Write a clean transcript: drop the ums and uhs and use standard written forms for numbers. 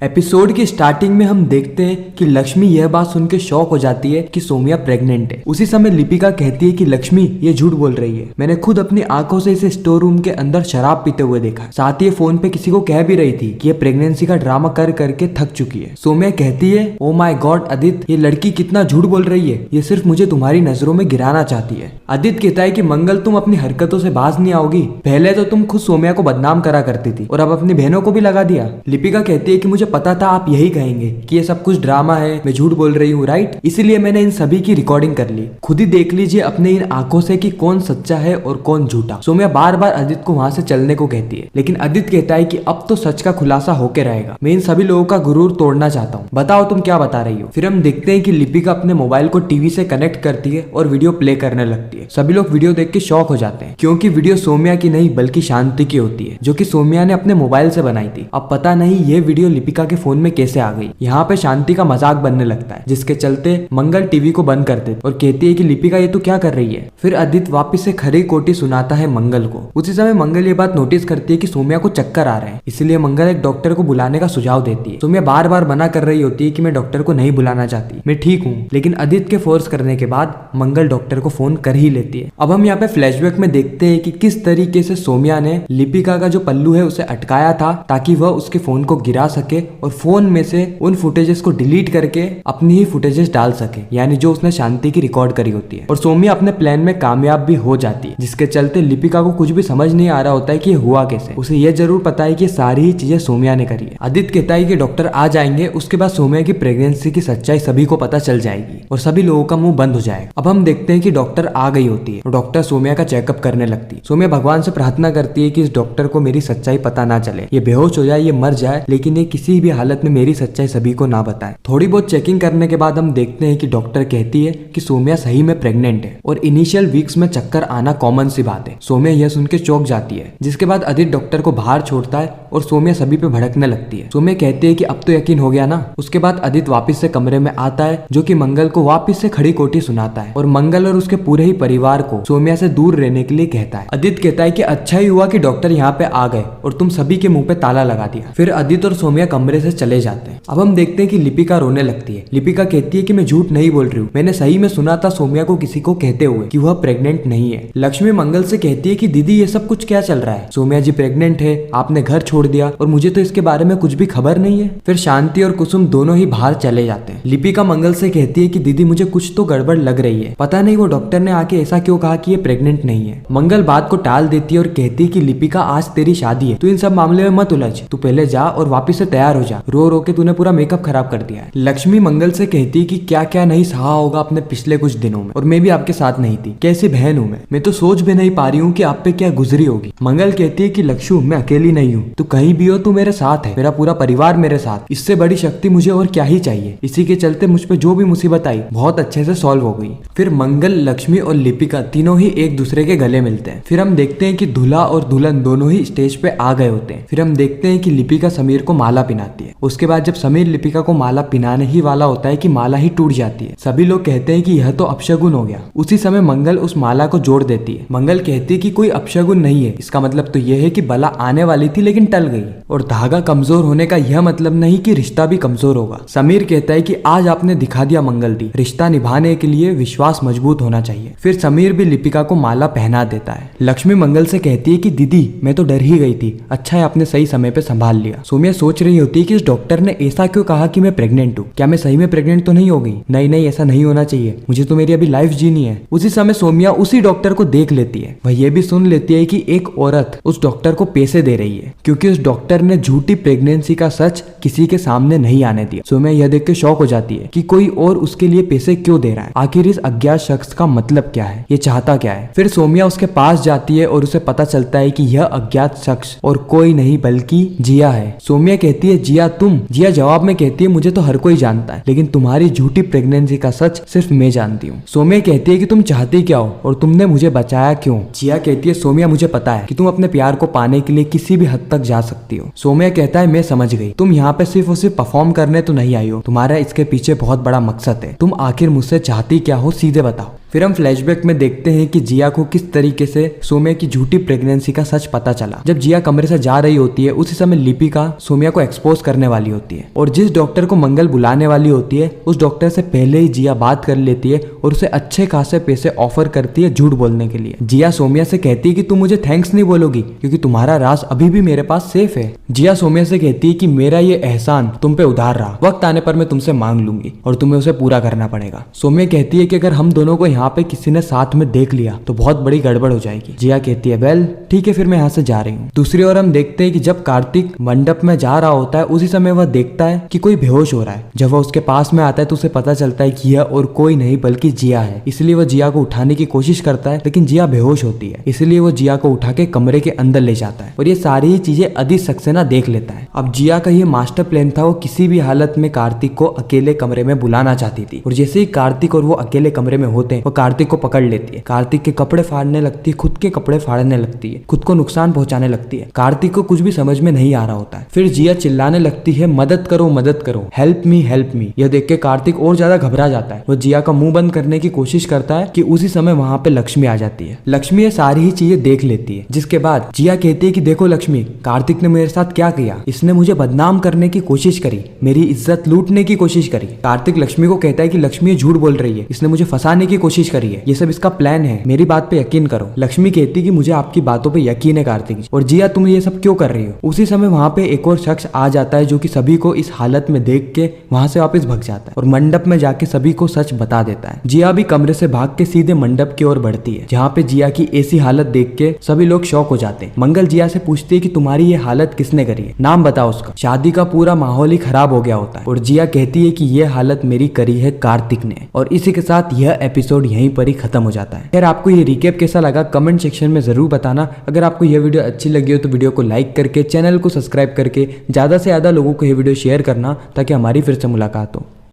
Episode की starting में हम देखते हैं कि लक्ष्मी यह बात सुन के शॉक हो जाती है कि सोमिया प्रेग्नेंट है। उसी समय लिपिका कहती है कि लक्ष्मी ये झूठ बोल रही है, मैंने खुद अपनी आंखों से इसे स्टोर रूम के अंदर शराब पीते हुए देखा। साथ ही फोन पे किसी को कह भी रही थी कि ये प्रेगनेंसी का ड्रामा कर करके थक चुकी है। सोमिया कहती है, ओ माय गॉड आदित्य, ये लड़की कितना झूठ बोल रही है, ये सिर्फ मुझे तुम्हारी नजरों में गिराना चाहती है। आदित्य कहता है कि मंगल, तुम अपनी हरकतों से बाज नहीं आओगी। पहले तो तुम खुद सोमिया को बदनाम करा करती थी और अब अपनी बहनों को भी लगा दिया। लिपिका कहती है कि मुझे पता था आप यही कहेंगे कि ये सब कुछ ड्रामा है, मैं झूठ बोल रही हूँ, राइट? इसीलिए मैंने इन सभी की रिकॉर्डिंग कर ली। खुद ही देख लीजिए अपने इन आंखों से कि कौन सच्चा है और कौन झूठा। सोमिया बार बार आदित्य को वहां से चलने को कहती है, लेकिन आदित्य कहता है कि अब तो सच का खुलासा होके रहेगा। मैं इन सभी लोगों का गुरूर तोड़ना चाहता हूँ, बताओ तुम क्या बता रही हो। फिर हम देखते हैं कि लिपिका अपने मोबाइल को टीवी से कनेक्ट करती है और वीडियो प्ले करने लगती है। सभी लोग वीडियो देख के शॉक हो जाते हैं, क्योंकि वीडियो सोमिया की नहीं बल्कि शांति की होती है, जो कि सोमिया ने अपने मोबाइल से बनाई थी। अब पता नहीं ये वीडियो लिपिका के फोन में कैसे आ गई। यहाँ पे शांति का मजाक बनने लगता है, जिसके चलते मंगल टीवी को बंद कर देती और कहती है कि लिपिका ये तू क्या कर रही है। फिर आदित्य वापस से खरी कोटी सुनाता है मंगल को। उसी समय मंगल ये बात नोटिस करती है कि सोमिया को चक्कर आ रहे हैं, इसलिए मंगल एक डॉक्टर को बुलाने का सुझाव देती है। सोमिया बार बार मना कर रही होती है कि मैं डॉक्टर को नहीं बुलाना चाहती, मैं ठीक हूँ, लेकिन आदित्य के फोर्स करने के बाद मंगल डॉक्टर को फोन कर ही लेती है। अब हम यहाँ पे फ्लैशबैक में देखते हैं कि किस तरीके से सोमिया ने लिपिका का जो पल्लू है उसे अटकाया था, ताकि वह उसके फोन को गिरा सके और फोन में से उन फुटेजेस को डिलीट करके अपनी ही फुटेजेस डाल सके, यानी जो उसने शांति की रिकॉर्ड करी होती है। और सोमिया अपने प्लान में कामयाब भी हो जाती है, जिसके चलते लिपिका को कुछ भी समझ नहीं आ रहा होता है कि ये हुआ कैसे। उसे यह जरूर पता है कि सारी ही चीजें सोमिया ने करी है। आदित्य कहता है कि डॉक्टर आ जाएंगे, उसके बाद सोमिया की प्रेगनेंसी की सच्चाई सभी को पता चल जाएगी और सभी लोगों का मुंह बंद हो जाएगा। अब हम देखते हैं कि डॉक्टर आ गई होती है और डॉक्टर सोमिया का चेकअप करने लगती है। सोमिया भगवान से प्रार्थना करती है कि इस डॉक्टर को मेरी सच्चाई पता ना चले, ये बेहोश हो जाए, ये मर जाए, लेकिन ये किसी भी हालत में मेरी सच्चाई सभी को ना बताए। थोड़ी बहुत चेकिंग करने के बाद हम देखते हैं कि डॉक्टर कहती है कि सोमिया सही में प्रेग्नेंट है और इनिशियल वीक्स में चक्कर आना कॉमन सी बात है। सोमिया यह सुन के चौंक जाती है, जिसके बाद आदित्य डॉक्टर को बाहर छोड़ता है और सोमिया सभी पे भड़कने लगती है। सोमिया कहती है कि अब तो यकीन हो गया ना। उसके बाद आदित्य वापस से कमरे में आता है, जो कि मंगल को वापस से खड़ी कोठी सुनाता है और मंगल और उसके पूरे ही परिवार को सोमिया से दूर रहने के लिए कहता है। आदित्य कहता है कि अच्छा ही हुआ कि डॉक्टर यहाँ पे आ गए और तुम सभी के मुंह पे ताला लगा दिया। फिर आदित्य और सोमिया कमरे से चले जाते हैं। अब हम देखते हैं कि लिपिका रोने लगती है। लिपिका कहती है कि मैं झूठ नहीं बोल रही हूँ, मैंने सही में सुना था सोमिया को किसी को कहते हुए कि वह प्रेग्नेंट नहीं है। लक्ष्मी मंगल से कहती है कि दीदी ये सब कुछ क्या चल रहा है, सोमिया जी प्रेग्नेंट है, आपने घर छोड़ दिया और मुझे तो इसके बारे में कुछ भी खबर नहीं है। फिर शांति और कुसुम दोनों ही बाहर चले जाते हैं। लिपिका मंगल से कहती है कि दीदी मुझे कुछ तो गड़बड़ लग रही है, पता नहीं वो डॉक्टर ने आके ऐसा क्यों कहा कि ये प्रेग्नेंट नहीं है। मंगल बात को टाल देती है और कहती है कि लिपिका आज तेरी शादी है, तू इन सब मामले में मत उलझ, तू पहले जा और वापिस से तैयार हो जा, रो रो के तूने पूरा मेकअप खराब कर दिया है। लक्ष्मी मंगल से कहती है कि क्या क्या नहीं सहा होगा अपने पिछले कुछ दिनों में, और मैं भी आपके साथ नहीं थी, कैसी बहन हूँ मैं तो सोच भी नहीं पा रही हूँ कि आप पे क्या गुजरी होगी। मंगल कहती है कि लक्ष्मी मैं अकेली नहीं हूँ, तू कहीं भी हो तू मेरे साथ है, मेरा पूरा परिवार मेरे साथ, इससे बड़ी शक्ति मुझे और क्या ही चाहिए। इसी के चलते मुझ पे जो भी मुसीबत आई बहुत अच्छे से सॉल्व हो गई। फिर मंगल, लक्ष्मी और लिपिका तीनों ही एक दूसरे के गले मिलते हैं। फिर हम देखते हैं कि दूल्हा और दुल्हन दोनों ही स्टेज पे आ गए होते हैं। फिर हम देखते हैं कि लिपिका समीर को माला पिनाती है। उसके बाद जब समीर लिपिका को माला पिनाने ही वाला होता है कि माला ही टूट जाती है। सभी लोग कहते हैं कि यह तो अपशगुन हो गया। उसी समय मंगल उस माला को जोड़ देती है। मंगल कहती है कि कोई अपशगुन नहीं है, इसका मतलब तो यह है कि बला आने वाली थी लेकिन टल गई, और धागा कमजोर होने का यह मतलब नहीं कि रिश्ता भी कमजोर होगा। समीर कहता है कि आज आपने दिखा दिया मंगल दी, रिश्ता निभाने के लिए विश्वास मजबूत होना चाहिए। फिर समीर भी लिपिका को माला पहना देता है। लक्ष्मी मंगल से कहती है कि दीदी मैं तो डर ही गई थी, अच्छा है आपने सही समय पे संभाल लिया। सोमिया सोच रही होती है कि इस डॉक्टर ने ऐसा क्यों कहा कि मैं प्रेग्नेंट हूँ, क्या मैं सही में प्रेग्नेंट तो नहीं हो गई? नहीं ऐसा नहीं होना चाहिए, मुझे तो मेरी अभी लाइफ जीनी है। उसी समय सोमिया उसी डॉक्टर को देख लेती है। वह ये भी सुन लेती है कि एक औरत उस डॉक्टर को पैसे दे रही है, क्योंकि उस डॉक्टर ने झूठी प्रेगनेंसी का सच किसी के सामने नहीं आने दिया। सोमिया यह देख के शॉक हो जाती है कि कोई और उसके लिए पैसे क्यों दे रहा है, आखिर इस अज्ञात शख्स का मतलब क्या है, ये चाहता क्या है। फिर सोमिया उसके पास जाती है और उसे पता चलता है कि यह अज्ञात शख्स और कोई नहीं बल्कि जिया है। सोमिया कहती है जिया तुम? जिया जवाब में कहती है मुझे तो हर कोई जानता है, लेकिन तुम्हारी झूठी प्रेगनेंसी का सच सिर्फ मैं जानती हूँ। सोमिया कहती है कि तुम चाहती क्या हो और तुमने मुझे बचाया क्यों? जिया कहती है सोमिया मुझे पता है कि तुम अपने प्यार को पाने के लिए किसी भी हद तक जा सकती हो। सोमिया कहता है मैं समझ गई, तुम यहाँ पे सिर्फ और सिर्फ परफॉर्म करने तो नहीं आई हो, तुम्हारा इसके पीछे बहुत बड़ा मकसद है। तुम आखिर मुझसे चाहती क्या हो सीधे बताओ। फिर हम फ्लैशबैक में देखते हैं कि जिया को किस तरीके से सोम्या की झूठी प्रेगनेंसी का सच पता चला। जब जिया कमरे से जा रही होती है उसी समय लिपिका सोम्या को एक्सपोज करने वाली होती है और जिस डॉक्टर को मंगल बुलाने वाली होती है उस डॉक्टर से पहले ही जिया बात कर लेती है और उसे अच्छे खासे पैसे ऑफर करती है झूठ बोलने के लिए। जिया सोम्या से कहती है कि तुम मुझे थैंक्स नहीं बोलोगी क्योंकि तुम्हारा राज अभी भी मेरे पास सेफ है। जिया सोम्या से कहती है कि मेरा ये एहसान तुम पे उधार रहा, वक्त आने पर मैं तुमसे मांग लूंगी और तुम्हें उसे पूरा करना पड़ेगा। सोम्या कहती है कि अगर हम दोनों को यहाँ पे किसी ने साथ में देख लिया तो बहुत बड़ी गड़बड़ हो जाएगी। जिया कहती है वेल ठीक है फिर मैं यहाँ से जा रही हूँ। दूसरी ओर हम देखते हैं कि जब कार्तिक मंडप में जा रहा होता है उसी समय वह देखता है कि कोई बेहोश हो रहा है। जब वह उसके पास में आता है तो उसे पता चलता है कि यह और कोई नहीं बल्कि जिया है। इसलिए वह जिया को उठाने की कोशिश करता है लेकिन जिया बेहोश होती है, इसलिए वो जिया को उठा के कमरे के अंदर ले जाता है और ये सारी ही चीजें अदित सक्सेना देख लेता है। अब जिया का ये मास्टर प्लान था, वो किसी भी हालत में कार्तिक को अकेले कमरे में बुलाना चाहती थी और जैसे ही कार्तिक और वो अकेले कमरे में होते हैं वो कार्तिक को पकड़ लेती है, कार्तिक के कपड़े फाड़ने लगती है, खुद के कपड़े फाड़ने लगती है, खुद को नुकसान पहुंचाने लगती है। कार्तिक को कुछ भी समझ में नहीं आ रहा होता है। फिर जिया चिल्लाने लगती है मदद करो मदद करो, हेल्प मी हेल्प मी। यह देख के कार्तिक और ज्यादा घबरा जाता है। वो जिया का मुंह बंद करने की कोशिश करता है कि उसी समय वहां पे लक्ष्मी आ जाती है। लक्ष्मी ये सारी ही चीजें देख लेती है, जिसके बाद जिया कहती है कि देखो लक्ष्मी, कार्तिक ने मेरे साथ क्या किया, इसने मुझे बदनाम करने की कोशिश करी, मेरी इज्जत लूटने की कोशिश करी। कार्तिक लक्ष्मी को कहता है कि लक्ष्मी झूठ बोल रही है, इसने मुझे फंसाने की कोशिश करी है, ये सब इसका प्लान है, मेरी बात पे यकीन करो। लक्ष्मी कहती है कि मुझे आपकी बातों पे यकीन है कार्तिक, और जिया तुम ये सब क्यों कर रही हो। उसी समय वहां पे एक और शख्स आ जाता है जो कि सभी को इस हालत में देख के वहां से वापस भग जाता है और मंडप में जाके सभी को सच बता देता है। जिया भी कमरे से भाग के सीधे मंडप की ओर बढ़ती है, जहाँ पे जिया की ऐसी हालत देख के सभी लोग शॉक हो जाते हैं। मंगल जिया से पूछती है कि तुम्हारी ये हालत किसने करी है, नाम बताओ उसका। शादी का पूरा माहौल ही खराब हो गया होता है और जिया कहती है कि ये हालत मेरी करी है कार्तिक ने। और इसी के साथ यह एपिसोड यहीं पर ही खत्म हो जाता है। खैर आपको ये रिकेप कैसा लगा कमेंट सेक्शन में जरूर बताना। अगर आपको यह वीडियो अच्छी लगी हो तो वीडियो को लाइक करके चैनल को सब्सक्राइब करके ज्यादा से ज्यादा लोगों को ये वीडियो शेयर करना ताकि हमारी फिर से मुलाकात हो।